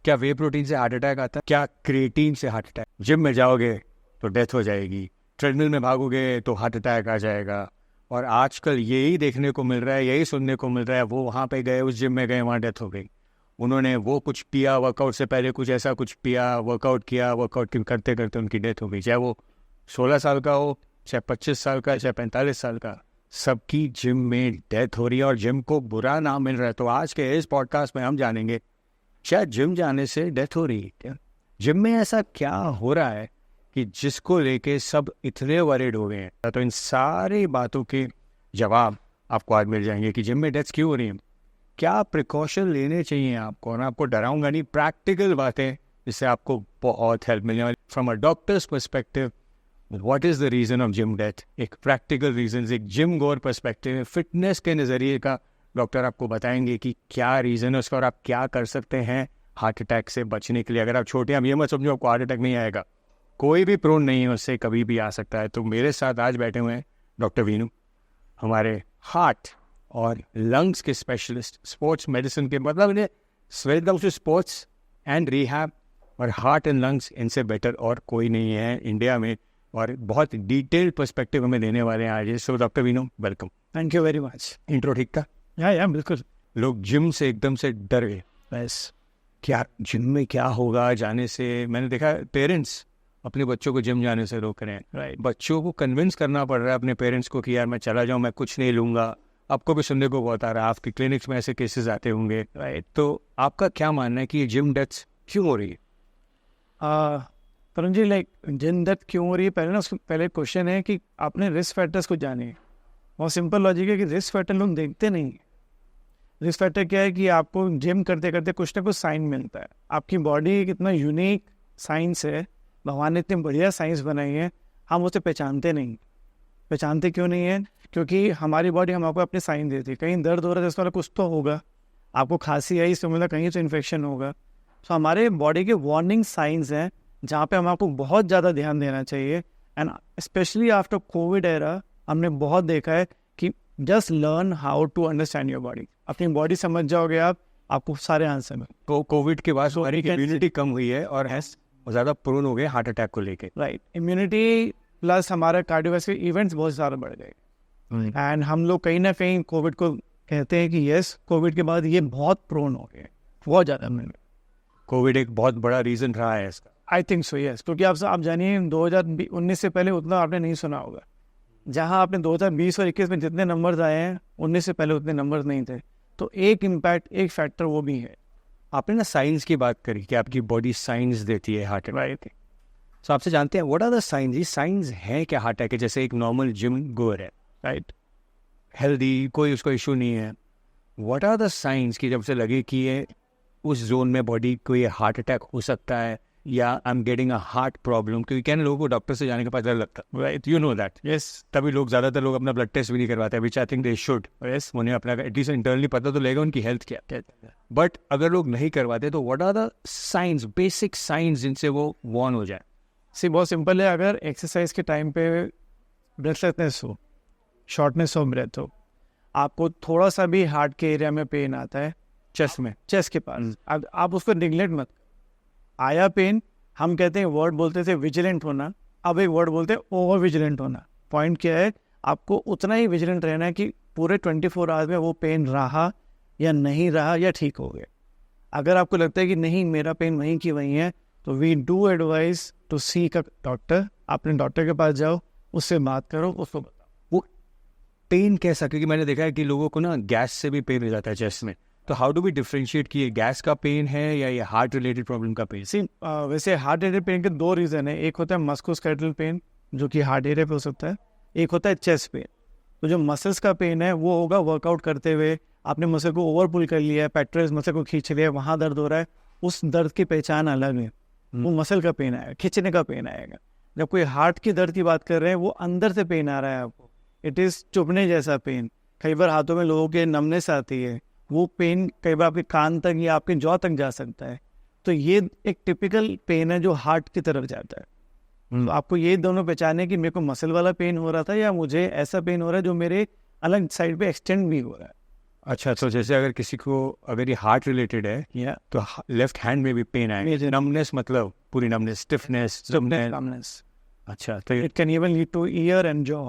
क्या वे प्रोटीन से heart attack आता है? क्या क्रिएटिन से हार्ट अटैक? जिम में जाओगे तो डेथ हो जाएगी, ट्रेडमिल में भागोगे तो हार्ट अटैक आ जाएगा। और आजकल यही देखने को मिल रहा है, यही सुनने को मिल रहा है, वो वहाँ पे गए, उस जिम में गए, वहाँ डेथ हो गई। उन्होंने वो कुछ पिया, वर्कआउट से पहले कुछ ऐसा कुछ पिया, वर्कआउट किया, वर्कआउट करते करते उनकी डेथ हो गई। चाहे वो 16 साल का हो, चाहे 25 साल का, चाहे 45 साल का, सबकी जिम में डेथ हो रही है और जिम को बुरा नाम मिल रहा है। तो आज के इस पॉडकास्ट में हम जानेंगे शायद जिम जाने से डेथ हो रही है क्या? जिम में ऐसा क्या हो रहा है कि जिसको लेके सब इतने वरीड हो गए हैं? तो इन सारी बातों के जवाब आपको आज मिल जाएंगे कि जिम में डेथ क्यों हो रही है, क्या प्रिकॉशन लेने चाहिए आपको। और आपको डराऊंगा नहीं, प्रैक्टिकल बातें जिससे आपको बहुत हेल्प मिलने वाली। From a doctor's perspective, what is the reason of gym death, एक प्रैक्टिकल रीजन, एक जिम गोर पर्सपेक्टिव, फिटनेस के नज़रिए का डॉक्टर आपको बताएंगे कि क्या रीज़न है उसका और आप क्या कर सकते हैं हार्ट अटैक से बचने के लिए। अगर आप छोटे, हम ये मत समझो आपको हार्ट अटैक नहीं आएगा, कोई भी प्रोन नहीं है उससे, कभी भी आ सकता है। तो मेरे साथ आज बैठे हुए हैं डॉक्टर वीनू, हमारे हार्ट और लंग्स के स्पेशलिस्ट, स्पोर्ट्स मेडिसिन के, मतलब इन्हें welcome to sports and rehab. और हार्ट एंड लंग्स, इनसे बेटर और कोई नहीं है इंडिया में, और बहुत डिटेल्ड पर्सपेक्टिव हमें देने वाले हैं आज। So doctor Veenu, welcome. Thank you very much. Intro ठीक था? या बिल्कुल। लोग जिम से एकदम से डर गए, बस क्या जिम में क्या होगा जाने से। मैंने देखा पेरेंट्स अपने बच्चों को जिम जाने से रोक रहे हैं। राइट। बच्चों को कन्विंस करना पड़ रहा है अपने पेरेंट्स को कि यार मैं चला जाऊँ, मैं कुछ नहीं लूँगा। आपको भी सुनने को बहुत आ रहा है, आपकी क्लिनिक्स में ऐसे केसेस आते होंगे। राइट। तो आपका क्या मानना है कि ये जिम डेथ्स क्यों हो रही है? Tarun ji, like gym death क्यों हो रही है, पहले ना उसको पहले क्वेश्चन है कि आपने रिस्क फैक्टर्स को जाने। बहुत सिंपल लॉजिक है कि रिस्क फैक्टर लोग देखते नहीं। रिस्क फैक्टर क्या है कि आपको जिम करते करते कुछ ना कुछ साइन मिलता है। आपकी बॉडी एक इतना यूनिक साइंस है, भगवान ने इतनी बढ़िया साइंस बनाई है, हम उसे पहचानते नहीं। पहचानते क्यों नहीं है? क्योंकि हमारी बॉडी हम आपको अपने साइन देती है। कहीं दर्द हो रहा है तो इसका कुछ तो होगा, आपको खांसी आई इसका मतलब कहीं तो इन्फेक्शन होगा। तो हमारे बॉडी के वार्निंग साइंस हैं जहाँ पे हम आपको बहुत ज़्यादा ध्यान देना चाहिए। And specially after covid era हमने बहुत देखा है कि just learn how to understand your body. अपनी बॉडी समझ जाओगे आपको सारे आंसर में। तो कोविड के बाद हमारी इम्यूनिटी कम हुई है और ज़्यादा प्रोन हो गए हार्ट अटैक को लेके। राइट। इम्यूनिटी प्लस हमारे कार्डियोवैस्कुलर इवेंट्स बहुत ज़्यादा बढ़ गए। एंड हम लोग कहीं ना कहीं कोविड को कहते हैं कि यस, कोविड के बाद ये बहुत प्रोन हो गए, बहुत ज़्यादा। कोविड एक बहुत बड़ा रीज़न रहा है इसका। आई थिंक सो यस, क्योंकि आप जानिए 2019 से पहले उतना आपने नहीं सुना होगा। जहां आपने 2020 और 21 में जितने नंबर्स आए हैं, 19 से पहले उतने नंबर्स नहीं थे। तो एक इम्पैक्ट, एक फैक्टर वो भी है। आपने ना साइंस की बात करी कि आपकी बॉडी साइंस देती है हार्ट अटैक। तो आपसे जानते हैं व्हाट आर द साइंस। ये साइंस है क्या हार्ट अटैक के? जैसे एक नॉर्मल जिम गोअर है, राइट, हेल्दी, कोई उसको इशू नहीं है, व्हाट आर द साइंस कि जब से लगे कि ये उस जोन में बॉडी को ये हार्ट अटैक हो सकता है या I am getting a heart problem? क्योंकि कहने लोगों को डॉक्टर से जाने के बाद डर लगता है, right, you know that. Yes, तभी लोग, ज़्यादातर लोग अपना ब्लड टेस्ट भी नहीं करवाते, which I think they should. Yes, उन्हें अपना एटलीस्ट इंटरनली पता तो लगेगा उनकी हेल्थ क्या है। बट अगर लोग नहीं करवाते तो what are the science, basic science जिनसे वो वॉर्न हो जाए? बहुत सिंपल है। अगर एक्सरसाइज के टाइम पे ब्रेथलेसनेस हो, शॉर्टनेस ऑफ ब्रेथ हो, आपको थोड़ा सा भी हार्ट के एरिया में पेन आता है, चेस्ट में, चेस्ट के पास, आप उसको निगलेक्ट मत। आया पेन, हम कहते हैं, वर्ड बोलते थे विजिलेंट होना, अब एक वर्ड बोलते हैं ओवर विजिलेंट होना। पॉइंट क्या है, आपको उतना ही विजिलेंट रहना है कि पूरे 24 आवर्स में वो पेन रहा या नहीं रहा या ठीक हो गया। अगर आपको लगता है कि नहीं मेरा पेन वहीं की वहीं है, तो we do advise to seek a doctor. अपने डॉक्टर के पास जाओ, उससे बात करो, उसको बताओ वो पेन कैसा। क्योंकि मैंने देखा है कि लोगों को ना गैस से भी पेन हो जाता है चेस्ट में। तो हाउ डू वी डिफरेंशिएट कि ये गैस का पेन है या ये हार्ट रिलेटेड प्रॉब्लम का पेन? वैसे हार्ट रिलेटेड पेन के दो रीज़न है। एक होता है मस्कुलोस्केलेटल पेन, जो कि हार्ट एरिया पे हो सकता है। एक होता है चेस्ट पेन। तो जो मसल्स का पेन है वो होगा वर्कआउट करते हुए, आपने मसल को ओवर पुल कर लिया है, पेट्रोल मसल को खींच लिया है, वहाँ दर्द हो रहा है, उस दर्द की पहचान अलग है। वो मसल का पेन आएगा, खींचने का पेन आएगा। जब कोई हार्ट की दर्द की बात कर रहे हैं, वो अंदर से पेन आ रहा है आपको, इट इज़ चुभने जैसा पेन। कई बार हाथों में लोगों के नमनेस आती है, वो पेन कई बार आपके कान तक या आपके जॉ तक जा सकता है। तो ये एक टिपिकल पेन है जो हार्ट की तरफ जाता है। तो आपको ये दोनों पहचाने कि मेरे को मसल वाला पेन हो रहा था या मुझे ऐसा पेन हो रहा है जो मेरे अलग साइड पे एक्सटेंड भी हो रहा है। अच्छा, तो जैसे अगर किसी को अगर ये हार्ट रिलेटेड है या तो लेफ्ट हैंड में भी पेन आएगा, नमनेस, मतलब पूरी नमनेस, स्टिफनेस, numbness. अच्छा, तो ये It can even lead to ear and jaw.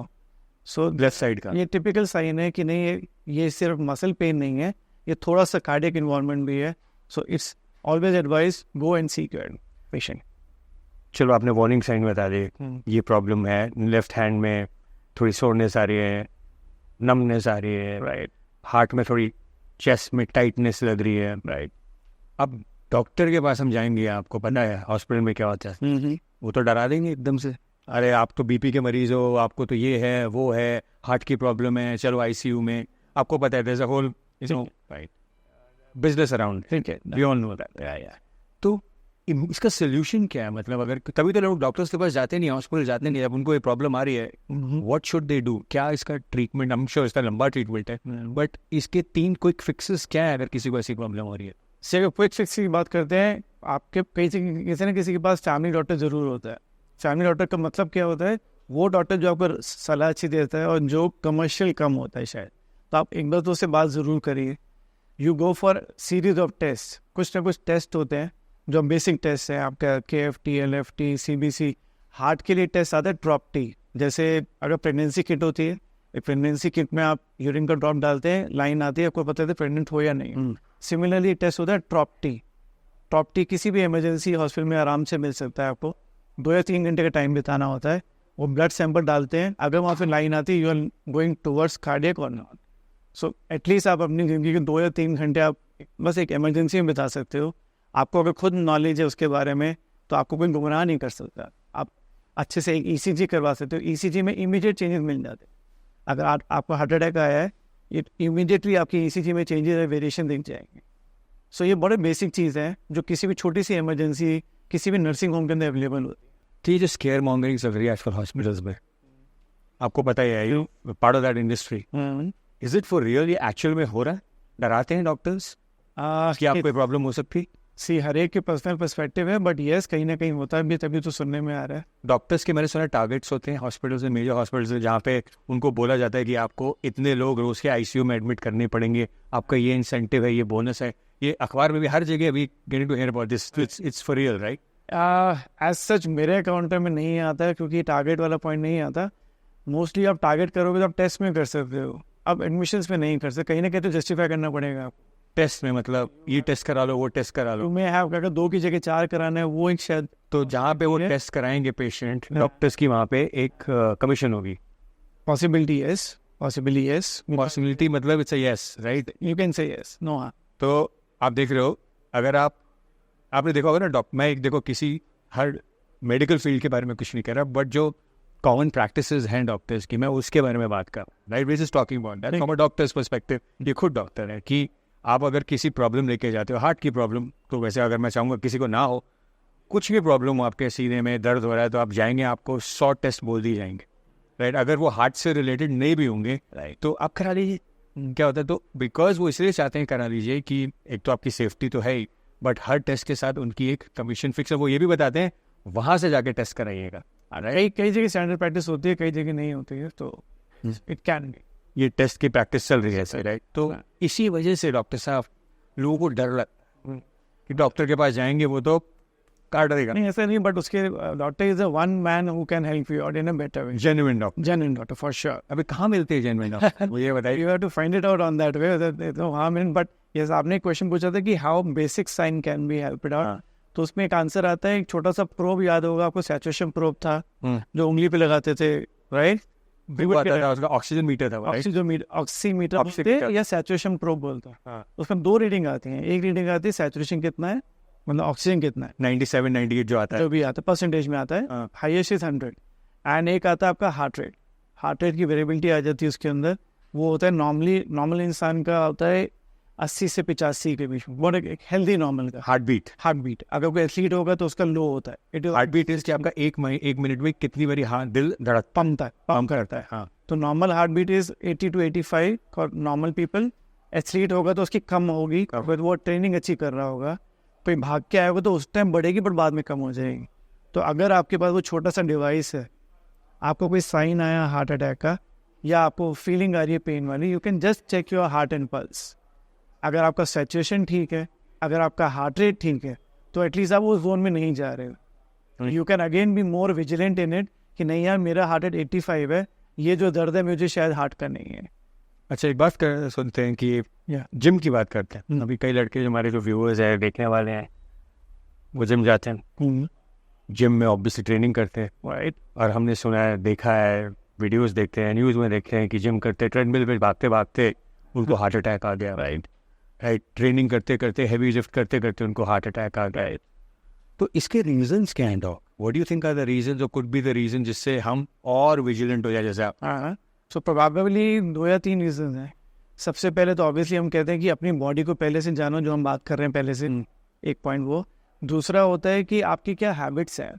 So left side का, ये टिपिकल साइन है कि नहीं ये सिर्फ मसल पेन नहीं है, ये थोड़ा सा कार्डियक इन्वॉल्वमेंट भी है. So it's always advice go and seek your patient. चलो आपने वार्निंग साइन बता दी, ये प्रॉब्लम है, लेफ्ट हैंड में थोड़ी सोरनेस आ रही है, नमनेस आ रही है, राइट. हार्ट में थोड़ी, चेस्ट में टाइटनेस लग रही है, राइट. अब डॉक्टर के पास हम जाएंगे, आपको पता है हॉस्पिटल में क्या होता है, वो तो डरा देंगे एकदम से, अरे आप तो बीपी के मरीज हो, आपको तो ये है वो है, हार्ट की प्रॉब्लम है, चलो आईसीयू में. आपको पता है there is a whole right business around, ठीक है. We all know that. तो इसका सोल्यूशन क्या है, मतलब अगर तभी तो लोग डॉक्टर्स के पास जाते नहीं, हॉस्पिटल जाते नहीं, जब उनको ये प्रॉब्लम आ रही है, व्हाट शुड दे डू, क्या इसका ट्रीटमेंट, आई एम श्योर इसका लंबा ट्रीटमेंट है, बट इसके 3 क्विक फिक्सेस क्या है अगर किसी को ऐसी प्रॉब्लम हो रही है. से अगर क्विक फिक्स की बात करते हैं, आपके किसी न किसी के पास फैमिली डॉक्टर ज़रूर होता है. फैमिली डॉक्टर का मतलब क्या होता है, वो डॉक्टर जो आपको सलाह अच्छी देता है और जो कमर्शियल कम होता है शायद, तो आप एक बार तो उससे बात ज़रूर करिए. You go for series of test, कुछ ना कुछ टेस्ट होते हैं जो बेसिक टेस्ट है आपका, KFT, LFT, CBC. हार्ट के लिए टेस्ट आता है ड्रॉप टी. जैसे अगर प्रेगनेंसी किट होती है, प्रेगनेंसी किट में आप यूरिन का ड्रॉप डालते हैं, लाइन आती है, आपको पता है प्रेग्नेंट हो या नहीं. सिमिलरली टेस्ट होता है ड्रॉप टी. ड्रॉप टी किसी भी इमरजेंसी हॉस्पिटल में आराम से मिल सकता है. आपको 2 या 3 घंटे का टाइम बिताना होता है. वो ब्लड सैंपल डालते हैं, अगर वहाँ पे लाइन आती है, you are going towards cardiac or not. So at least आप अपनी ज़िंदगी के 2 या 3 घंटे आप बस एक इमरजेंसी में बिता सकते हो. आपको अगर खुद नॉलेज है उसके बारे में तो आपको कोई गुमराह नहीं कर सकता. आप अच्छे से एक ECG करवा सकते हो. ECG में इमीडिएट चेंजेस मिल जाते हैं. अगर आपको हार्ट अटैक आया है, ये इमीडिएटली आपकी ECG में चेंजेस है, वेरिएशन दिख जाएंगे. सो ये बड़े बेसिक चीज़ है जो किसी भी छोटी सी इमरजेंसी किसी भी नर्सिंग होम के अंदर अवेलेबल होती है. तो ये जो स्केयर मॉन्गरिंग चल रही है आजकल हॉस्पिटल्स में, आपको पता ही है, you part of that industry, is it for real, ये एक्चुअल में हो रहा है? डराते हैं डॉक्टर्स कि आपको प्रॉब्लम हो सकती? सी हर एक के पर्सनल पर्सपेक्टिव है, बट यस कहीं ना कहीं होता है भी, तभी तो सुनने में आ रहा है. डॉक्टर्स के मैंने सुना टारगेट्स होते हैं हॉस्पिटल्स में, मेजर हॉस्पिटल्स में, जहाँ पे उनको बोला जाता है कि आपको इतने लोग रोज के आईसीयू में एडमिट करने पड़ेंगे, आपका ये इंसेंटिव है, ये बोनस है. ये अखबार में भी हर जगह अभी getting to hear about this, it's for real right? As such मेरे अकाउंट में नहीं आता है, क्योंकि टारगेट वाला पॉइंट नहीं आता. मोस्टली आप टारगेट करोगे तो आप टेस्ट में कर सकते हो, आप एडमिशन्स में नहीं कर सकते. कहीं ना कहीं तो जस्टिफाई करना पड़ेगा आपको. टेस्ट में मतलब ये टेस्ट करा लो, वो टेस्ट करा लो, तुम्हें है अगर 2 की जगह 4 कराना है, वो एक शायद. तो जहाँ पे वो टेस्ट कराएंगे पेशेंट, डॉक्टर्स की वहाँ पे एक कमीशन होगी. Possibility yes, possibility yes. Possibility मतलब it's a yes right, you can say yes no. हाँ, तो आप देख रहे हो, अगर आपने देखा होगा ना डॉक्टर, मैं देखो किसी हर मेडिकल फील्ड के बारे में कुछ नहीं कह रहा, बट जो कॉमन प्रैक्टिसेस हैं डॉक्टर्स की, मैं उसके बारे में बात कर रहा हूँ right. We is talking about that from a doctor's perspective. ये खुद डॉक्टर है कि आप अगर किसी प्रॉब्लम लेके जाते हो, हार्ट की प्रॉब्लम, तो वैसे अगर मैं चाहूँगा किसी को ना हो, कुछ भी प्रॉब्लम हो, आपके सीने में दर्द हो रहा है, तो आप जाएंगे, आपको 100 टेस्ट बोल दिए जाएंगे राइट. अगर वो हार्ट से रिलेटेड नहीं भी होंगे तो आप करा लीजिए. क्या होता है, तो बिकॉज वो इसलिए चाहते हैं करा लीजिए कि एक तो आपकी सेफ्टी तो है ही, बट हर टेस्ट के साथ उनकी एक कमीशन फिक्स है. वो ये भी बताते हैं वहाँ से जाके टेस्ट कराइएगा. कई जगह स्टैंडर्ड प्रैक्टिस होती है, कई जगह नहीं होती है, तो इट कैन बी. ये टेस्ट की प्रैक्टिस चल रही है सर राइट. तो इसी वजह से डॉक्टर साहब लोगों को डर लगता है कि डॉक्टर के पास जाएंगे वो तो काट देगा. नहीं ऐसा नहीं, बट उसके doctor is a one man who can help you out in a better way. Genuine doctor for sure. अभी कहाँ मिलते हैं जेन्युइन डॉक्टर, मुझे बताइए. You have to find it out on that way. तो हाँ मैंने, बट यस आपने एक क्वेश्चन पूछा था कि how basic sign can be help it out. तो उसमें एक आंसर आता है, एक छोटा सा प्रोब याद होगा आपको, सैचुरेशन प्रोब था जो उंगली पे लगाते थे राइट. ऑक्सीजन मीटर था, ऑक्सीमीटर या सैचुरेशन प्रोब बोलता है. उसमें 2 रीडिंग आती हैं. एक रीडिंग आती है सैचुरेशन कितना है, मतलब ऑक्सीजन कितना है, 97 98 जो आता है, जो भी आता है परसेंटेज में आता है, हाईएस्ट इज 100. एंड एक आता है आपका हार्ट रेट. हार्ट रेट की वेरिएबिलिटी आ जाती है उसके अंदर. वो होता है नॉर्मल इंसान का होता है 80 से 85 के बीच में, बहुत एक हेल्दी नॉर्मल का हार्ट बीट. अगर कोई एथलीट होगा तो उसका लो होता है. इट हार्ट बीट इज कि आपका एक मिनट में कितनी बारी दिल धड़क पंप करता है. हाँ, तो normal heart beat is 80 to 85 for normal people. Athlete होगा तो उसकी कम होगी, अगर वो ट्रेनिंग अच्छी कर रहा होगा, कोई भाग के आएगा तो उस टाइम बढ़ेगी, बट बाद में कम हो जाएगी. तो अगर आपके पास वो छोटा सा डिवाइस है, आपको कोई साइन आया हार्ट अटैक का, या आपको फीलिंग आ रही है पेन वाली, you can just check your heart and pulse. अगर आपका सैचुरेशन ठीक है, अगर आपका हार्ट रेट ठीक है, तो एटलीस्ट आप उस जोन में नहीं जा रहे हो. You can again B more vigilant in it कि नहीं यार मेरा हार्ट रेट 85 है, ये जो दर्द है मुझे शायद हार्ट का नहीं है. अच्छा, एक बात सुनते हैं कि जिम की बात करते हैं. अभी कई लड़के जो हमारे जो व्यूअर्स हैं, देखने वाले हैं, वो जिम जाते हैं. जिम में ऑब्वियसली ट्रेनिंग करते हैं, राइट. और हमने सुना है, देखा है, वीडियोस देखते हैं, न्यूज़ में देखते हैं कि जिम करते ट्रेडमिल पे भागते भागते उनको हार्ट अटैक आ गया, राइट. ट्रेनिंग करते करते, हैवी लिफ्ट करते करते उनको हार्ट अटैक आ गया. तो इसके रीजंस क्या हैं doc? What do you think are the reasons और कुड बी द रीजन जिससे हम और विजिलेंट हो जाए जैसे आप? हाँ, सो प्रोबेबली 2 या 3 रीजन हैं. सबसे पहले तो ऑब्वियसली हम कहते हैं कि अपनी बॉडी को पहले से जानो, जो हम बात कर रहे हैं पहले से. एक पॉइंट वो. दूसरा होता है कि आपकी क्या हैबिट्स हैं.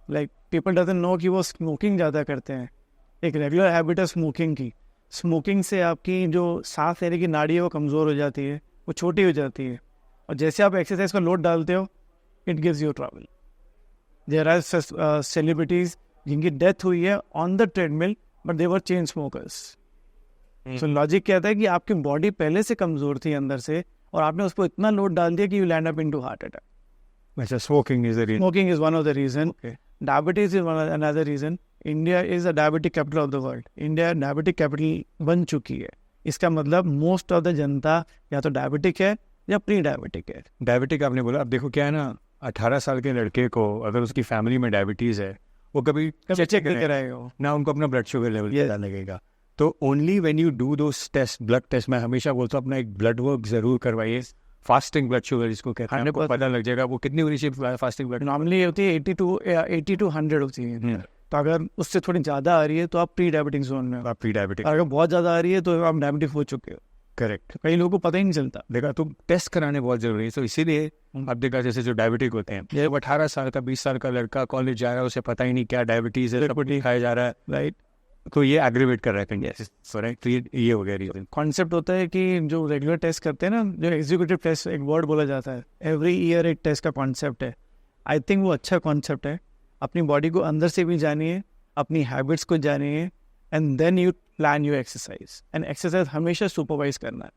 लाइक पीपल डजंट नो कि वो स्मोकिंग ज़्यादा करते हैं. एक रेगुलर हैबिट है स्मोकिंग की. स्मोकिंग से आपकी जो सांस लेने की नाड़ी है वो कमज़ोर हो जाती है, वो छोटी हो जाती है. और जैसे आप एक्सरसाइज का लोड डालते हो, it gives you trouble. There are celebrities जिनकी डेथ हुई है on the treadmill, but they were chain smokers. So logic कहता है कि आपकी बॉडी पहले से कमज़ोर थी अंदर से, और आपने उस पर इतना लोड डाल दिया कि you land up into heart attack. अच्छा, smoking is one of the reason. Diabetes is another reason. India is a diabetic capital of the world. India diabetic capital बन चुकी है. इसका मतलब मोस्ट ऑफ द जनता या तो डायबिटिक है या प्री डायबिटिक है. डायबिटिक आपने बोला. अब देखो क्या है ना, 18 साल के लड़के को अगर उसकी फैमिली में डायबिटीज़ है, वो कभी चेक करके रहेगा ना, उनको अपना ब्लड शुगर लेवल पता लगेगा. तो only when you do those test, blood test, मैं हमेशा बोलता हूँ अपना एक ब्लड वर्क जरूर करवाइए. फास्टिंग ब्लड शुगर जिसको कहते हैं, आपको पता लग जाएगा वो कितनी होनी चाहिए. फास्टिंग ब्लड नॉर्मली होती है 80 to 100 होती है. तो अगर उससे थोड़ी ज़्यादा आ रही है तो आप प्री डायबिटिक जोन में हो. आप प्री डायबिटिक. अगर बहुत ज़्यादा आ रही है तो आप डायबिटिक हो चुके हो. करेक्ट. कई लोगों को पता ही नहीं चलता. देखा, तो टेस्ट कराने बहुत जरूरी है. तो इसीलिए अब देखा, जैसे जो डायबिटिक होते हैं, जब 18 साल का 20 साल का लड़का कॉलेज जा रहा है, उसे पता ही नहीं क्या डायबिटीज है, सब कुछ खाया जा रहा है, राइट. तो ये एग्रीवेट कर रहा है. राइट. तो ये हो गया रीजन. कॉन्सेप्ट होता है कि जो रेगुलर टेस्ट करते हैं ना, जो एग्जीक्यूटिव टेस्ट, एक वर्ड बोला जाता है, एवरी ईयर एक टेस्ट का कॉन्सेप्ट है. आई थिंक वो अच्छा कॉन्सेप्ट है. अपनी बॉडी को अंदर से भी जानिए, अपनी हैबिट्स को जानिए, and then you plan your exercise. And exercise हमेशा सुपरवाइज करना है.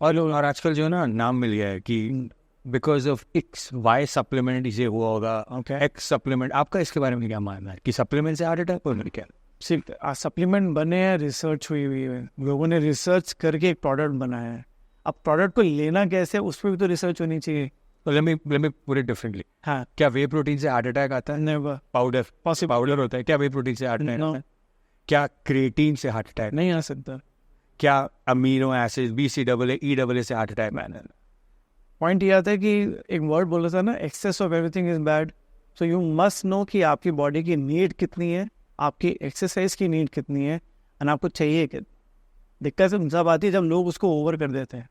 और आजकल जो ना नाम मिल गया है कि because of X Y supplement इसे हुआ होगा, एक्स सप्लीमेंट. आपका इसके बारे में क्या मानना है कि सप्लीमेंट से हार्ट अटैक हो? क्या सिर्फ सप्लीमेंट बने हैं, रिसर्च हुई हुई है, लोगों ने रिसर्च करके एक प्रोडक्ट बनाया है. अब प्रोडक्ट को लेना कैसे, उस पर भी तो रिसर्च होनी चाहिए. तो let me put it differently. हाँ, क्या वे प्रोटीन से हार्ट अटैक आता है? नेवर. पाउडर पाउडर होता है. क्या वे प्रोटीन से हार्ट अटैक आता है? क्या क्रिएटिन से हार्ट अटैक नहीं आ सकता? क्या अमीनो एसिड BCAA EAA से हार्ट अटैक? पॉइंट ये आता है कि एक वर्ड बोला था ना, excess of everything is bad. So you must know कि आपकी बॉडी की नीड कितनी है, आपकी एक्सरसाइज की नीड कितनी है, और आपको चाहिए कितना. दिक्कत जब आती है जब लोग उसको ओवर कर देते हैं,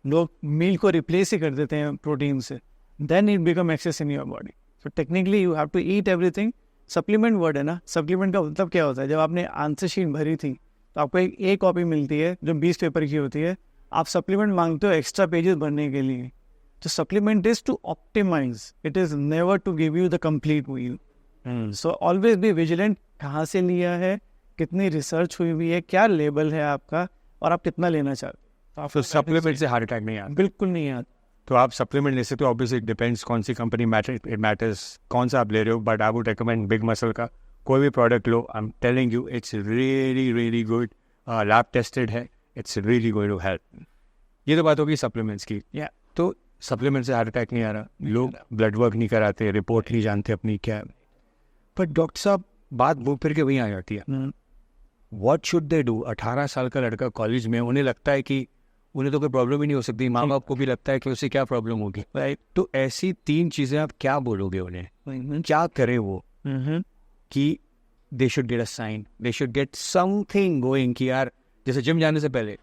लोग मील को रिप्लेस ही कर देते हैं प्रोटीन से, then it become excess in your body. So technically you have to eat everything. Supplement word है ना, सप्लीमेंट का मतलब क्या होता है? जब आपने आंसर शीट भरी थी तो आपको एक कॉपी मिलती है जो 20 पेपर की होती है. आप सप्लीमेंट मांगते हो एक्स्ट्रा पेजेस भरने के लिए. तो supplement is to optimise, it is never to give you the complete meal. So always be vigilant. कहाँ से लिया है, कितनी रिसर्च हुई हुई है, क्या लेबल है आपका, और आप कितना लेना चाहते हो. तो सप्लीमेंट से हार्ट अटैक नहीं आता? बिल्कुल नहीं आता. तो आप सप्लीमेंट ले सकते हो. ऑब्वियसली इट डिपेंड्स कौन सी कंपनी इट मैटर्स कौन सा आप ले रहे हो. But I would recommend big muscle का कोई भी प्रोडक्ट लो. I am telling you it's really really good. Lab tested है. It's really going to help. ये तो बात होगी सप्लीमेंट्स की. तो सप्लीमेंट से हार्ट अटैक नहीं आ रहा. लोग ब्लड वर्क नहीं कराते, रिपोर्ट नहीं जानते अपनी क्या. पर डॉक्टर साहब, बात वो फिर के वहीं आ जाती है. What should they do? 18 साल का लड़का कॉलेज में, उन्हें लगता है कि उन्हें तो कोई प्रॉब्लम ही नहीं हो सकती. माँ बाप को भी लगता है कि उसे क्या प्रॉब्लम होगी, राइट. तो ऐसी 3 चीजें आप क्या बोलोगे उन्हें? क्या करे वो कि they should get a sign, they should get something going, कि यार जैसे जिम जाने से पहले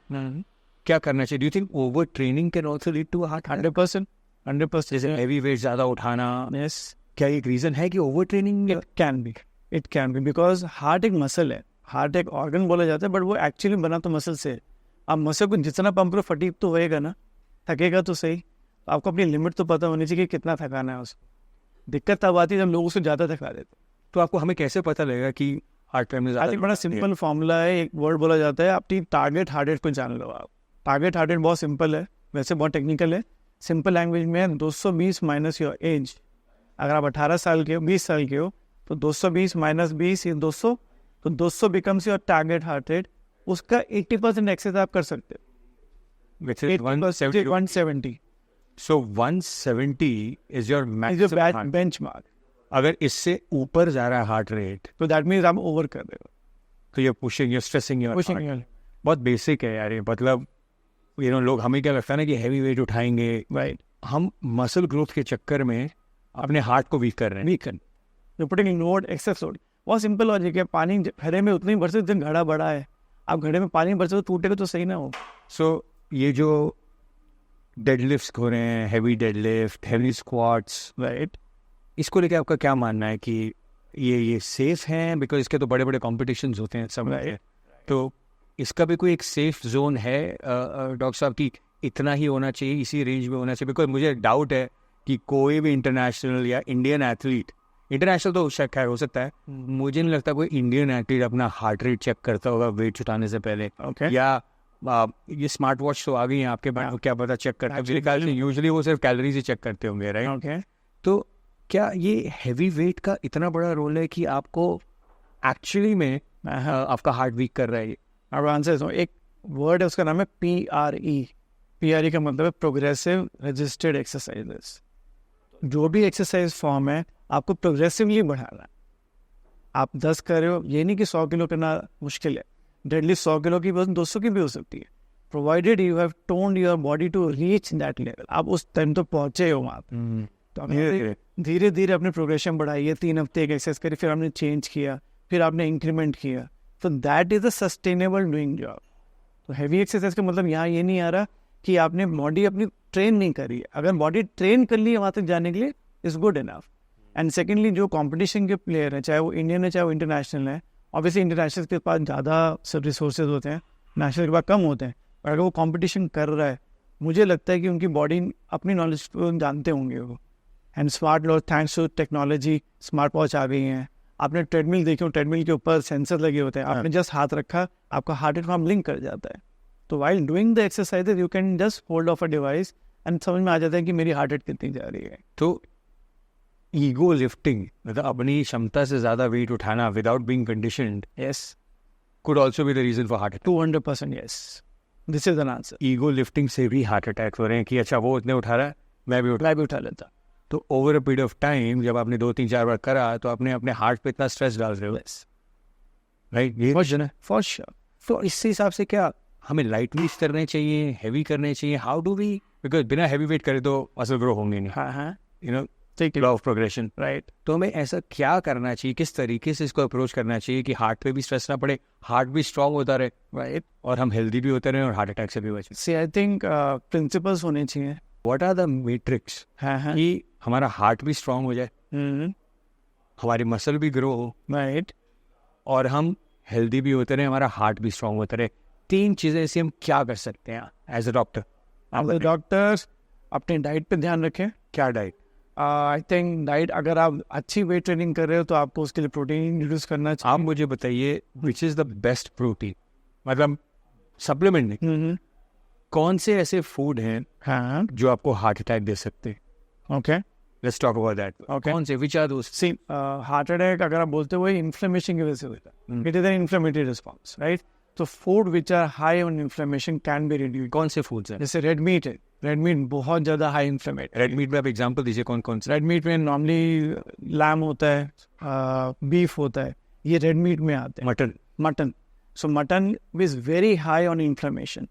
क्या करना चाहिए? Do you think over training can also lead to heart? 100%. जैसे हैवी वेट ज्यादा उठाना, क्या एक रीजन है कि over training? It can be because heart एक मसल है, हार्ट एक ऑर्गन बोला जाता है, बट वो एक्चुअली बना तो मसल से. आप मसल को जितना पंप करो फटीग तो होएगा ना, थकेगा तो सही. तो आपको अपनी लिमिट तो पता होनी चाहिए कि कितना थकाना है उसको. दिक्कत तब आती है जब लोग उसको ज़्यादा थका देते. तो आपको हमें कैसे पता लगेगा कि हार्ट पे में आई ज़्यादा थिंक बड़ा सिंपल फॉर्मूला है, एक वर्ड बोला जाता है, अपनी टारगेट हार्ट रेट को जान लो आप। टारगेट हार्ट रेट बहुत सिंपल है, वैसे बहुत टेक्निकल है। सिंपल लैंग्वेज में 220 माइनस योर एज। अगर आप 18 साल के हो, 20 साल के हो, तो 220 माइनस 20 ये 200, तो 200 becomes your target heart rate. उसका 80% एक्सेस आप कर सकते हो, which is 170. 170 So 170 is your is your maximum heart. Benchmark. अगर इससे ऊपर जा रहा है हार्ट रेट तो दैट मीन्स आप ओवर कर रहे हो, तो you're pushing, you're stressing your pushing heart. Your बहुत बेसिक है यार ये, मतलब लोग, हमें क्या लगता है ना कि हैवी वेट उठाएंगे, राइट हम मसल ग्रोथ के चक्कर में अपने हार्ट को वीक कर रहे हैं। Weaken, you putting load, excess load. बहुत सिंपल लॉजिक है, पानी घड़े में उतनी भर से जितनी घड़ा बड़ा है, आप घड़े में पानी भर से तो टूटेगा तो सही ना हो। सो ये जो डेडलिफ्ट हो रहे हैं, heavy deadlift, heavy squats, right, इसको लेके आपका क्या मानना है कि ये सेफ हैं? बिकॉज इसके तो बड़े बड़े कॉम्पिटिशन्स होते हैं सब में, तो इसका भी कोई एक सेफ जोन है डॉक्टर साहब की इतना ही होना चाहिए, इसी रेंज में होना चाहिए? बिकॉज मुझे डाउट है कि कोई भी इंटरनेशनल या इंडियन एथलीट, इंटरनेशनल तो शक है, हो सकता है, मुझे नहीं लगता कोई इंडियन एथलीट अपना हार्ट रेट चेक करता होगा वेट उठाने से पहले। ओके, या ये स्मार्ट वॉच तो आ गई है आपके पास, क्या पता चेक करते हैं, मेरे ख्याल से यूजुअली वो सिर्फ कैलोरीज ही चेक करते होंगे, राइट? ओके। तो क्या ये हैवी वेट का इतना बड़ा रोल है कि आपको एक्चुअली में आपका हार्ट वीक कर रहा है? अब आंसर, एक वर्ड है उसका नाम है PRE। PRE का मतलब है प्रोग्रेसिव रजिस्टर्ड एक्सरसाइजेस। जो भी एक्सरसाइज फॉर्म है आपको प्रोग्रेसिवली बढ़ाना है। आप 10 कर रहे हो, ये नहीं कि 100 किलो करना मुश्किल है। डेडलिफ्ट 100 किलो की वजन 200 की भी हो सकती है, provided you have toned your body to reach that level. आप उस टाइम तो पहुंचे हो वहाँ पे। तो धीरे धीरे अपने प्रोग्रेशन बढ़ाइए। 3 हफ्ते एक एक्सरसाइज करी, फिर आपने चेंज किया, फिर आपने इंक्रीमेंट किया, तो that is a sustainable doing job. तो हैवी एक्सरसाइज का मतलब यहाँ ये नहीं आ रहा कि आपने बॉडी अपनी ट्रेन नहीं करी। अगर बॉडी ट्रेन कर ली है वहाँ तक जाने के लिए, is good enough. And secondly, जो कॉम्पिटिशन के प्लेयर हैं, चाहे वो इंडियन है चाहे वो इंटरनेशनल है, ऑब्वियसली इंटरनेशनल के पास ज़्यादा सब रिसोर्सेज होते हैं, नेशनल के पास कम होते हैं, पर अगर वो कंपटीशन कर रहा है, मुझे लगता है कि उनकी बॉडी अपनी नॉलेज को जानते होंगे वो। And smart watch, thanks to technology, smart watch आ गई हैं। आपने ट्रेडमिल देखी हो, ट्रेडमिल के ऊपर सेंसर लगे होते हैं, आपने जस्ट हाथ रखा, आपका हार्ट रेट वहाँ लिंक कर जाता है। तो while doing the exercises you can just hold of a device and समझ में आ जाता है कि मेरी हार्ट रेट कितनी जा रही है। तो ईगो लिफ्टिंग, मतलब अपनी क्षमता से ज़्यादा वेट उठाना without being conditioned, yes, could also be the reason for heart attack. 200% yes, this is an answer। Ego lifting से भी हार्ट अटैक हो रहे हैं कि अच्छा वो उतने उठा रहा है, मैं भी उठा लेता। तो over a period of time जब आपने 2-3-4 बार करा तो आपने अपने हार्ट पे इतना स्ट्रेस डाल रहे हो, राइट? ये क्वेश्चन है फॉर श्योर। तो इस हिसाब से क्या हमें लाइट वेट करने चाहिए, हैवी करने चाहिए? हाउ डू वी, बिकॉज बिना हैवी वेट करे तो मसल ग्रो होंगे नहीं, हाँ, लॉ ऑफ प्रोग्रेशन, राइट। तो हमें ऐसा क्या करना चाहिए, किस तरीके से इसको अप्रोच करना चाहिए कि हार्ट पे भी स्ट्रेस ना पड़े, हार्ट भी स्ट्रांग होता रहे, राइट, और हम हेल्दी भी होते रहे और हार्ट अटैक से भी बचें? सी आई थिंक प्रिंसिपल्स होने चाहिए। व्हाट आर द मैट्रिक्स हाँ, कि हमारा हार्ट भी स्ट्रांग हो जाए, हमारी मसल भी ग्रो हो, राइट, और हम हेल्दी भी होते रहे, हमारा हार्ट भी स्ट्रांग होता रहे? 3 चीज़ें ऐसी हम क्या कर सकते हैं एज अ डॉक्टर? आप डॉक्टर्स अपने डाइट पे ध्यान रखें। क्या डाइट? आई थिंक डाइट, अगर आप अच्छी वेट ट्रेनिंग कर रहे हो तो आपको उसके लिए प्रोटीन इंट्रोड्यूस करना चाहिए। आप मुझे बताइए which is the best protein, मतलब सप्लीमेंट नहीं, कौन से ऐसे फूड हैं हाँ, जो आपको हार्ट अटैक दे सकते हैं? Okay, let's talk about that. Okay. कौन से, which are those? See heart attack अगर आप बोलते हो इन्फ्लेमेशन की वजह से होता है, it is an inflammatory response, right? तो food which are high on inflammation can be reduced. कौन से फूड्स हैं? जैसे रेड मीट है, रेड मीट बहुत ज़्यादा हाई इन्फ्लेमेटरी। रेड मीट में आप एग्जांपल दीजिए, कौन कौन से? रेड मीट में नॉर्मली लैम होता है, बीफ होता है, ये रेड मीट में आते हैं। Mutton, so mutton is very high on inflammation.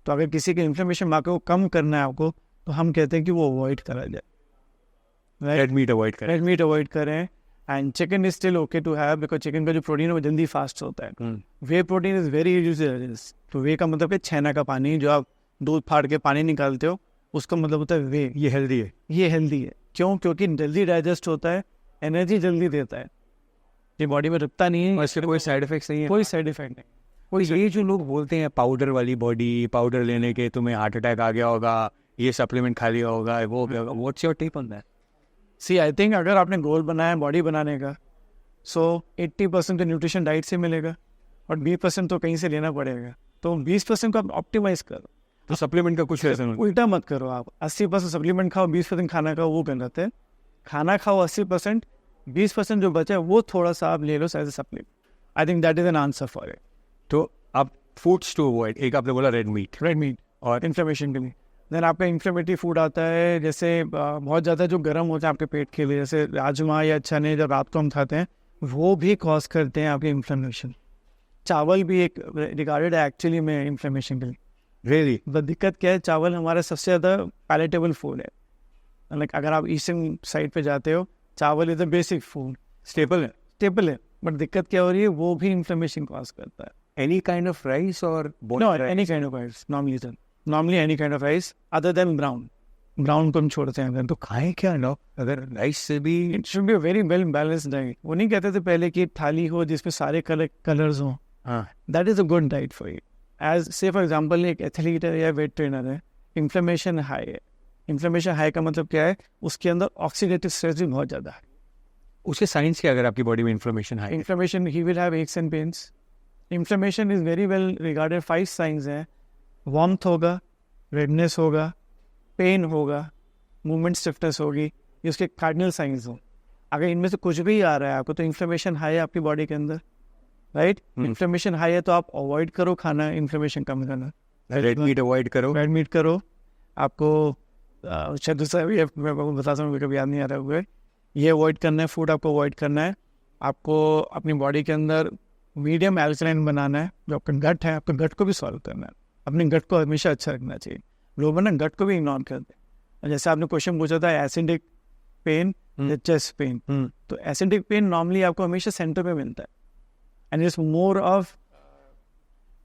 तो अगर किसी के इन्फ्लेमेशन मार्कर को कम करना है आपको, तो हम कहते हैं कि वो अवॉइड करा जाए, रेड मीट अवॉइड करें। रेड मीट अवॉइड करें। And chicken is still okay to have, because chicken का जो प्रोटीन है वो जल्दी फास्ट होता है। Whey protein is very useless. तो वे का मतलब है छेना का पानी, जो आप दूध फाड़ के पानी निकालते हो, उसका मतलब होता है वे। ये हेल्दी है? ये हेल्दी है, क्यों? क्योंकि जल्दी डाइजेस्ट होता है, एनर्जी जल्दी देता है, ये बॉडी में रुकता नहीं है, और इसके कोई साइड इफेक्ट्स नहीं है? कोई साइड इफेक्ट नहीं। कोई ये जो लोग बोलते हैं पाउडर वाली बॉडी, पाउडर लेने के तुम्हें हार्ट अटैक आ गया होगा, ये सप्लीमेंट खा लिया होगा, वो what's your take on that? See I think अगर आपने गोल बनाया है बॉडी बनाने का, सो 80% तो न्यूट्रिशन डाइट से मिलेगा और 20% तो कहीं से लेना पड़ेगा। तो 20% को आप ऑप्टिमाइज करो, तो सप्लीमेंट का कुछ ऐसा नहीं। उल्टा मत करो। आप 80% सप्लीमेंट खाओ, 20% खाना खाओ, वो गलत है। खाना खाओ 80%, 20% जो बचा है वो थोड़ा सा आप ले लो as a supplement. I think that is an answer for it. तो आप फूड्स टू अवॉइड, एक आपने बोला रेड मीट और इन्फ्लेमेशन के लिए। देन आपका इन्फ्लेमेटरी फूड आता है, जैसे बहुत ज़्यादा जो गर्म होता है आपके पेट के लिए, जैसे राजमा या चने जब रात को हम खाते हैं वो भी कॉज करते हैं आपके इन्फ्लेमेशन। चावल भी एक रिगार्डेड है एक्चुअली में इन्फ्लेमेशन के लिए। रियली? द दिक्कत क्या है, चावल हमारा सबसे ज़्यादा पैलेटेबल फूड है। लाइक अगर आप ईस्टर्न साइड पे जाते हो, चावल is the basic food, staple है। बट दिक्कत क्या हो रही है, वो भी इन्फ्लेमेशन कॉज करता है। एनी काइंड ऑफ राइस और No, any kind of rice. Normally any kind of rice other than brown. Brown को हम छोड़ते हैं अगर, तो खाएं क्या ना, अगर राइस से भी it should be a very well balanced diet. वो नहीं कहते थे पहले कि थाली हो जिसमें सारे कलर्स हों. हाँ, That is a good diet for you. As say for example एक एथलीट है या वेट ट्रेनर है, इन्फ्लेमेशन हाई है. इन्फ्लेमेशन हाई का मतलब क्या है, उसके अंदर ऑक्सीडेटिव स्ट्रेस भी बहुत ज़्यादा है. उसके साइंस क्या, अगर आपकी बॉडी में इन्फ्लेमेशन है? Inflammation, he will have aches and pains. Inflammation is very well regarded. 5 signs हैं. वार्मथ होगा, रेडनेस होगा, पेन होगा, मूवमेंट स्टिफनेस होगी, ये उसके कार्डिनल साइंस हो. अगर इनमें से कुछ भी आ रहा है आपको, तो इन्फ्लेमेशन हाई है आपकी बॉडी के अंदर, राइट? इन्फ्लेमेशन हाई है तो आप अवॉइड करो खाना, इन्फ्लेमेशन कम करना. रेड मीट अवॉइड करो. रेड मीट करो. आपको शायद दूसरा भी मैं बता सकूँ, कभी याद नहीं आ रहा हुआ है. ये अवॉइड करना है, फूड आपको अवॉइड करना है. आपको अपनी बॉडी के अंदर मीडियम एल्कलाइन बनाना है. जो आपका गट है, आपका गट को भी सॉल्व करना है. अपने गट को हमेशा अच्छा रखना चाहिए. लोग ना गट को भी इग्नोर करते हैं. जैसे आपने क्वेश्चन पूछा था एसिडिक पेन या चेस्ट पेन, तो एसिडिक पेन नॉर्मली आपको हमेशा सेंटर पे मिलता है, एंड इट्स मोर ऑफ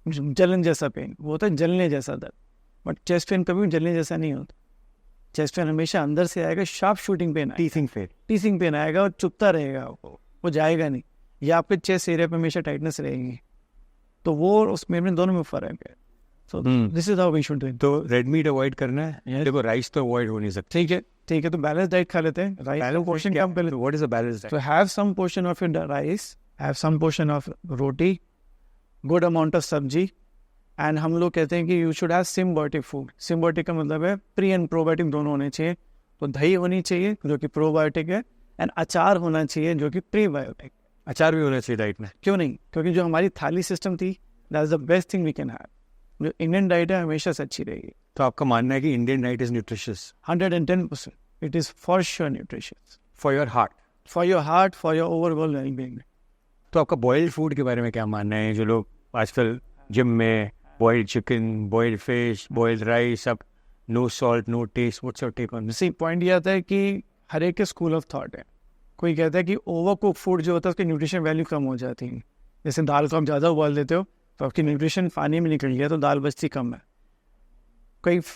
जलन जैसा पेन. वो होता है जलने जैसा दर्द. बट चेस्ट पेन कभी भी जलने जैसा नहीं होता. चेस्ट पेन हमेशा अंदर से आएगा, sharp shooting pain, teasing pain आएगा और चुभता रहेगा, वो जाएगा नहीं. या आपके चेस्ट एरिया पे हमेशा टाइटनेस रहेगी. तो वो उसमें दोनों में फर्क है. So this is how we should do it. तो रेड मीट अवॉइड करना है. देखो राइस तो अवॉइड हो नहीं सकता. ठीक है. तो बैलेंस डाइट खा लेते हैं. राइस पोर्शन कम कर लेते हैं. What is a balance diet? तो have some portion of your rice, have some portion of roti, good amount of sabzi. And हम लोग कहते हैं कि you should have symbiotic food. Symbiotic का मतलब है प्री एंड प्रोबायोटिक दोनों होने चाहिए. तो दही होनी चाहिए जो कि प्रोबायोटिक है, एंड अचार होना चाहिए जो कि प्रीबायोटिक. अचार भी होना चाहिए डाइट में. क्यों नहीं? क्योंकि जो हमारी थाली सिस्टम थी, that is the best thing we can have. जो इंडियन डाइट है हमेशा से अच्छी रहेगी. तो आपका मानना है कि Indian diet is nutritious? 110%. It is for sure nutritious for your heart, for your overall wellbeing. तो आपका बॉइल्ड फूड के बारे में क्या मानना है? जो लोग आजकल जिम में boiled chicken, boiled fish, boiled rice, अब no salt no taste, what's your take on this? See point ये आता है कि हर एक के स्कूल ऑफ थॉट है. कोई कहता है कि ओवर कुक फूड जो होता है उसकी न्यूट्रिशन वैल्यू कम हो जाती है. जैसे दाल को आप ज़्यादा उबाल देते हो तो आपकी न्यूट्रिशन पानी में निकल गया तो दाल बचती कम है.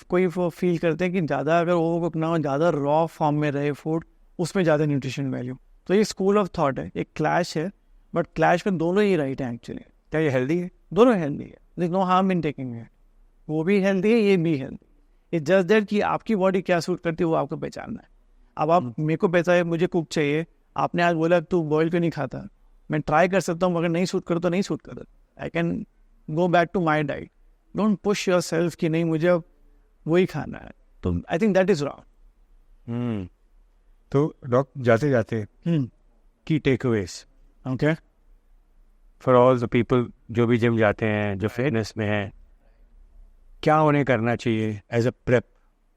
कोई वो फील करते हैं कि ज़्यादा अगर ओवर कुक ना हो, ज़्यादा रॉ फॉर्म में रहे फूड, उसमें ज़्यादा न्यूट्रिशन वैल्यू. तो ये स्कूल ऑफ थॉट है, एक क्लैश है. बट क्लैश में दोनों ही राइट है एक्चुअली. क्या ये हेल्दी है? दोनों हेल्दी है. There no harm in taking it. वो भी हेल्दी है, ये भी हेल्दी. इट्स जस्ट दैट कि आपकी बॉडी क्या सूट करती है वो आपको पहचानना है. अब आप मेरे को पता है मुझे कुक चाहिए, आपने आज बोला तू बॉयल क्यों नहीं खाता, मैं ट्राई कर सकता हूँ, अगर नहीं सूट करो तो नहीं सूट करो. I can go back to my diet. Don't push yourself कि नहीं मुझे अब वही खाना है. तो I think that is wrong. तो डॉक्टर जाते जाते key takeaways okay for all the people जो भी जिम जाते हैं, जो फिटनेस में हैं, क्या उन्हें करना चाहिए एज अ प्रेप?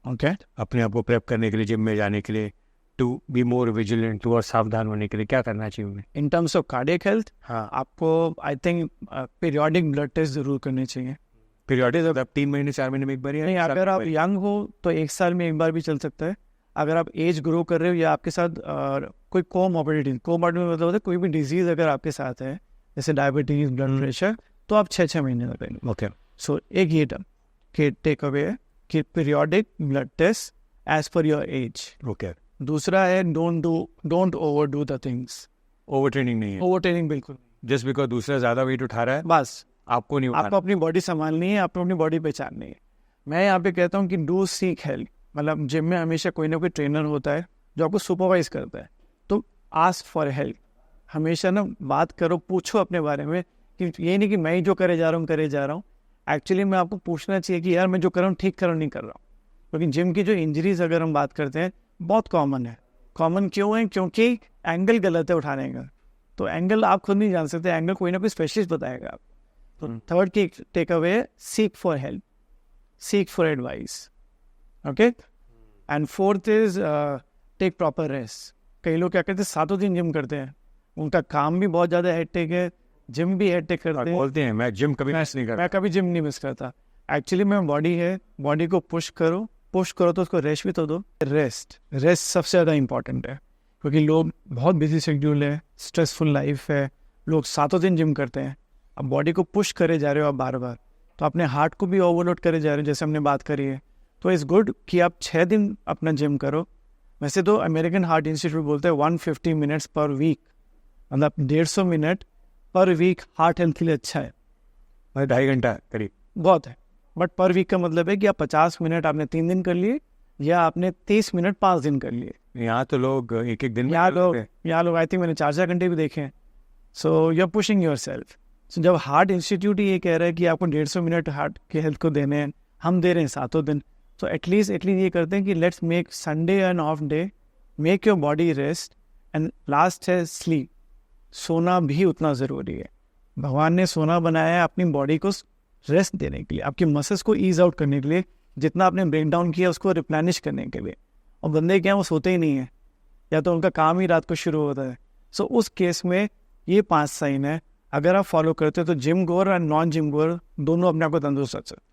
ओके अपने आप को प्रेप करने के लिए, जिम में जाने के लिए, to be more vigilant, to और सावधान होने के लिए क्या करना चाहिए उन्हें? In terms of cardiac health, हाँ, आपको I think periodic blood test जरूर करने चाहिए. पीरियोडिक मतलब 3 महीने 4 महीने में एक बार? नहीं, अगर आप यंग हो तो 1 साल में एक बार भी चल सकता है. अगर आप एज ग्रो कर रहे हो या आपके साथ कोई कोमॉर्बिडिटी मतलब होता है कोई भी डिजीज अगर आपके साथ है, जैसे डायबिटीज, ब्लड प्रेशर, तो आप 6 महीने लगेंगे. ओके. सो एक ये टर्म के टेक अवे है कि periodic blood test as per your age. Okay. दूसरा है don't overdo the things. Over training नहीं है? ओवर ट्रेनिंग बिल्कुल. जस्ट बिकॉज दूसरा ज्यादा वेट उठा रहा है बस आपको नहीं आपको अपनी बॉडी संभालनी है, आपको अपनी बॉडी पहचाननी है. मैं यहाँ पे कहता हूँ कि डू सीक हेल्प. मतलब जिम में हमेशा कोई ना कोई ट्रेनर होता है जो आपको सुपरवाइज करता है, तो आस्क फॉर हेल्प. हमेशा ना बात करो, पूछो अपने बारे में, कि ये नहीं कि मैं ही जो करे जा रहा हूँ। एक्चुअली मैं आपको पूछना चाहिए कि यार मैं जो कर रहा हूँ ठीक कर रहा हूँ, नहीं कर रहा हूँ। क्योंकि जिम की जो इंजरीज अगर हम बात करते हैं बहुत कॉमन है। कॉमन क्यों है? क्योंकि एंगल गलत है उठाने का। तो एंगल आप खुद नहीं जान सकते, एंगल कोई ना कोई स्पेशलिस्ट बताएगा आप। तो third key takeaway, seek for help, seek for advice, okay. And fourth is take proper rest. कई लोग क्या करते हैं, 7 दिन जिम करते हैं, उनका काम भी बहुत ज़्यादा हेक्टिक है, जिम भी हेक्टिक करते हैं। बोलते हैं मैं जिम कभी मिस नहीं करता। मैं कभी जिम नहीं मिस करता। एक्चुअली में बॉडी है, बॉडी को पुश करो तो उसको रेस्ट भी तो दो। रेस्ट सबसे ज़्यादा इंपॉर्टेंट है, क्योंकि लोग बहुत बिजी शेड्यूल है, स्ट्रेसफुल लाइफ है, लोग 7 दिन जिम करते हैं। अब बॉडी को पुश करे जा रहे हो आप बार बार, तो अपने हार्ट को भी ओवरलोड करे जा रहे हो, जैसे हमने बात करी है। तो इट्स गुड कि आप 6 दिन अपना जिम करो। वैसे तो अमेरिकन हार्ट इंस्टीट्यूट बोलते हैं 150 मिनट्स पर वीक, मतलब 150 मिनट पर वीक हार्ट हेल्थ के लिए अच्छा है। 2.5 घंटा करीब बहुत है, बट पर वीक का मतलब है कि आप 50 मिनट आपने 3 दिन कर लिए, या आपने 30 मिनट 5 दिन कर लिए। यहाँ तो लोग एक दिन में यहाँ लोग आई थिंक मैंने 4 घंटे भी देखे हैं। So you are pushing yourself. So जब हार्ट इंस्टीट्यूट ही ये कह रहा है कि आपको 150 मिनट हार्ट के हेल्थ को देने हैं, हम दे रहे हैं 7 दिन, तो एटलीस्ट ये करते हैं कि let's make Sunday an off day, make your body rest. And last है स्लीप। सोना भी उतना ज़रूरी है। भगवान ने सोना बनाया है अपनी बॉडी को रेस्ट देने के लिए, आपके मसल्स को ईज आउट करने के लिए, जितना आपने ब्रेक डाउन किया उसको रिप्लेनिश करने के लिए। और बंदे क्या है, वो सोते ही नहीं है, या तो उनका काम ही रात को शुरू होता है। सो उस केस में ये 5 साइन है, अगर आप फॉलो करते हो तो जिम गोअर और नॉन जिम गोअर दोनों अपने आप को तंदुरुस्त रख सकते हैं।